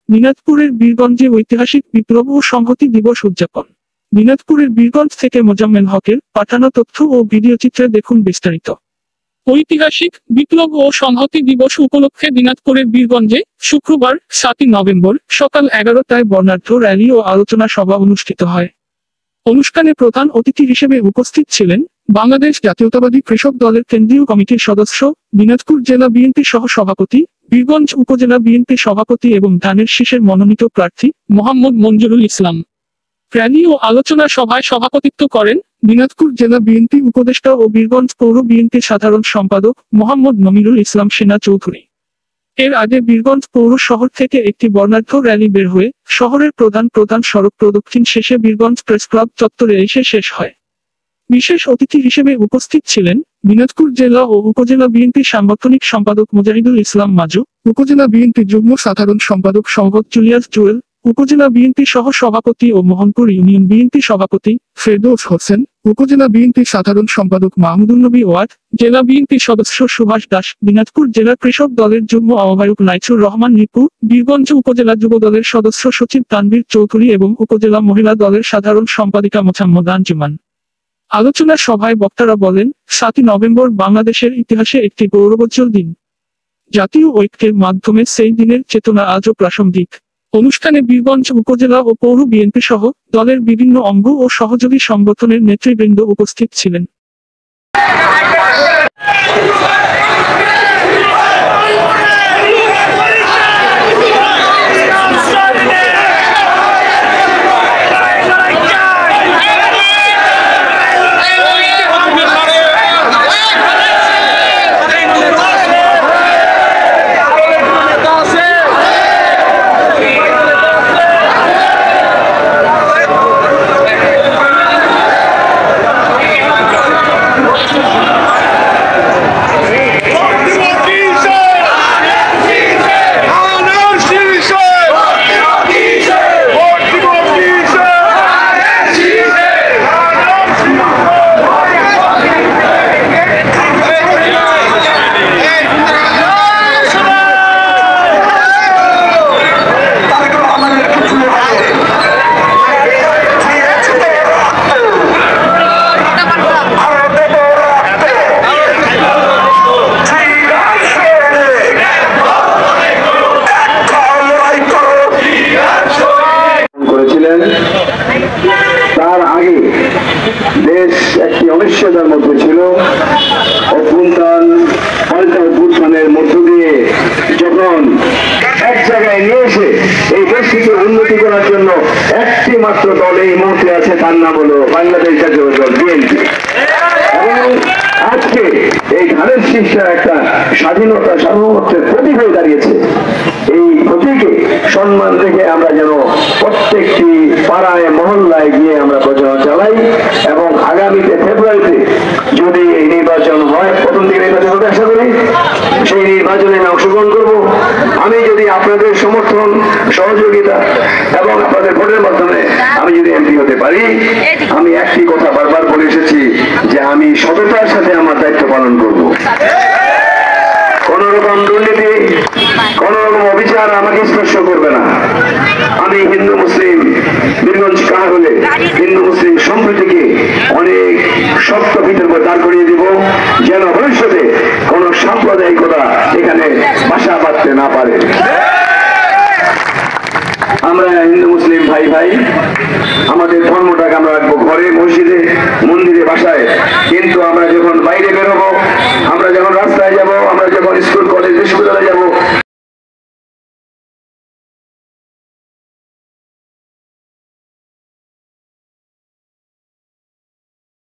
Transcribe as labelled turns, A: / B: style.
A: দিনাজপুরের বীরগঞ্জে ঐতিহাসিক বিপ্লব ও সংহতি দিবস উদযাপন। দিনাজপুরের বীরগঞ্জ থেকে মোজাম্মেল হকের পাঠানো তথ্য ও ভিডিও চিত্রে দেখুন বিস্তারিত। ঐতিহাসিক বিপ্লব ও সংহতি দিবস উপলক্ষে দিনাজপুরের বীরগঞ্জে শুক্রবার 7 নভেম্বর সকাল 11টায় বর্ণাঢ্য র্যালি ও আলোচনা সভা অনুষ্ঠিত হয়। অনুষ্ঠানে প্রধান অতিথি হিসেবে উপস্থিত ছিলেন বাংলাদেশ জাতীয়তাবাদী কৃষক দলের কেন্দ্রীয় কমিটির সদস্য, দিনাজপুর জেলা বিএনপি সহ সভাপতি, বীরগঞ্জ উপজেলা বিএনপি সভাপতি এবং ধানের শীষের মনোনীত প্রার্থী মোহাম্মদ মঞ্জুরুল ইসলাম। র্যালি ও আলোচনা সভায় সভাপতিত্ব করেন দিনাজপুর জেলা বিএনপি উপদেষ্টা ও বীরগঞ্জ পৌর বিএনপির সাধারণ সম্পাদক মোহাম্মদ নমিরুল ইসলাম সেনা চৌধুরী। এর আগে বীরগঞ্জ পৌর শহর থেকে একটি বর্ণাঢ্য র্যালি বের হয়ে শহরের প্রধান সড়ক প্রদক্ষিণ শেষে বীরগঞ্জ প্রেস ক্লাব চত্বরে এসে শেষ হয়। বিশেষ অতিথি হিসেবে উপস্থিত ছিলেন দিনাজপুর জেলা ও উপজেলা বিএনপি সাংগঠনিক সম্পাদক মুজাহিদুল ইসলাম মাজু, উপজেলা বিএনপি যুগ্ম সাধারণ সম্পাদক সংগত জুলিয়াস জুয়েল, উপজেলা বিএনপি সহ সভাপতি ও মোহনপুর ইউনিয়ন বিএনপি সভাপতি ফেরদৌস হোসেন, উপজেলা বিএনপি সাধারণ সম্পাদক মাহমুদুল নবী ওয়াদ, জেলা বিএনপি সদস্য সুভাষ দাস, দিনাজপুর জেলা কৃষক দলের যুগ্ম আহ্বায়ক নাইচুর রহমান নিপু, বীরগঞ্জ উপজেলা যুব দলের সদস্য সচিব তানভীর চৌধুরী এবং উপজেলা মহিলা দলের সাধারণ সম্পাদিকা মোছাম্মদ আঞ্জুমান। আলোচনা সভায় বক্তারা বলেন, 7 নভেম্বর বাংলাদেশের ইতিহাসে একটি গৌরবোজ্জ্বল দিন। জাতীয় ঐক্যের মাধ্যমে সেই দিনের চেতনা আজও প্রাসঙ্গিক। অনুষ্ঠানে বীরগঞ্জ উপজেলা ও পৌর বিএনপি সহ দলের বিভিন্ন অঙ্গ ও সহযোগী সংগঠনের নেতৃবৃন্দ উপস্থিত ছিলেন।
B: তার আগে দেশ একটি অনিশ্চয়তার মধ্যে ছিল। অভ্যুত্থানের মধ্য দিয়ে যখন এক জায়গায় নিয়ে এসে এই দেশটিকে উন্নতি করার জন্য একটি মাত্র দল এই মুহূর্তে আছে, তার নাম হলো বাংলাদেশ জাতীয় দল বিএনপি। এবং আজকে এই ধানের শীর্ষে একটা স্বাধীনতা সার্বভৌমত্বের প্রতীক হয়ে দাঁড়িয়েছে। এই প্রতীকে সম্মান রেখে আমরা যেন প্রত্যেকটি পাড়ায় মহল্লায় গিয়ে আমরা প্রচারণা চালাই এবং আগামীতে ফেব্রুয়ারিতে যদি এই নির্বাচন হয়, প্রথম দিকে নির্বাচন হবে আশা করি, সেই নির্বাচনে আমি অংশগ্রহণ করব। আমি যদি আপনাদের সমর্থন, সহযোগিতা এবং আপনাদের ভোটের মাধ্যমে আমি যদি এমপি হতে পারি, আমি একটি কথা বারবার বলে এসেছি যে আমি সততার সাথে আমার দায়িত্ব পালন করব। কোন রকম দুর্নীতি, কোন রকম অবিচার আমাকে স্পর্শ করবে না। আমি হিন্দু মুসলিম বীরগঞ্জ কাহারোলে হিন্দু মুসলিম সম্প্রীতিকে অনেক শক্ত ভিতের উপর দাঁড় করিয়ে দিব, যেন ভবিষ্যতে কোন সাম্প্রদায়িকতা এখানে বাসা বাঁধতে না পারে। আমরা হিন্দু মুসলিম ভাই ভাই, আমাদের ধর্মটাকে আমরা রাখবো ঘরে, মসজিদে, মন্দিরে, বাসায়, কিন্তু আমরা যখন বাইরে বেরোবো, আমরা যখন রাস্তায় যাব, আমরা যখন